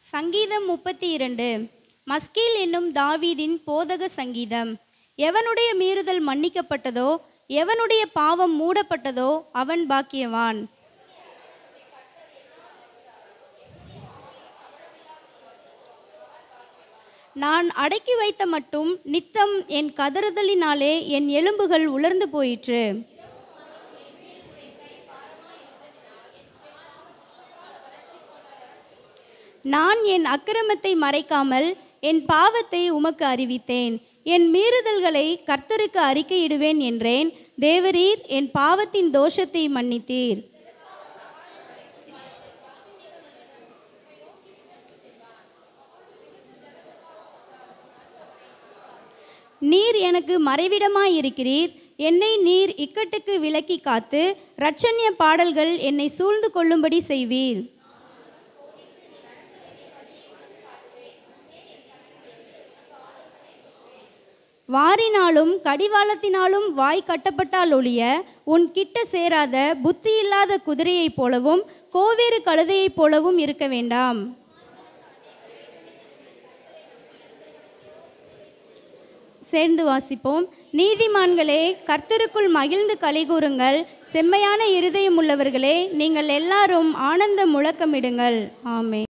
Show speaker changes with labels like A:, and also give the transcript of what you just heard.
A: சங்கீதம் 32. மஸ்கீல் என்னும் தாவீதின் போதக சங்கீதம். எவனுடைய மீறுதல் மன்னிக்கப்பட்டதோ, எவனுடைய பாவம் மூடப்பட்டதோ அவன் பாக்கியவான். நான் அடக்கி வைத்த மட்டும் நித்தம் என் கதறுதலினாலே என் எலும்புகள் உலர்ந்து போயிற்று. நான் என் அக்கிரமத்தை மறைக்காமல் என் பாவத்தை உமக்கு அறிவித்தேன். என் மீறுதல்களை கர்த்தருக்கு அறிக்கையிடுவேன் என்றேன். தேவரீர் என் பாவத்தின் தோஷத்தை மன்னித்தீர். நீர் எனக்கு மறைவிடமாயிருக்கிறீர். என்னை நீர் இக்கட்டுக்கு விலக்கி காத்து இரட்சண்ய பாடல்கள் என்னை சூழ்ந்து கொள்ளும்படி செய்வீர். வாரினாலும் கடிவாளத்தினாலும் வாய் கட்டப்பட்டால் ஒழிய உன் கிட்ட சேராத புத்தியில்லாத குதிரையைப் போலவும் கோவேறு கழுதையைப் போலவும் இருக்க வேண்டாம். சேர்ந்து வாசிப்போம். நீதிமான்களே, கர்த்தருக்குள் மகிழ்ந்து களிகூருங்கள். செம்மையான இருதயம் உள்ளவர்களே, நீங்கள் எல்லாரும் ஆனந்த முழக்கமிடுங்கள். ஆமென்.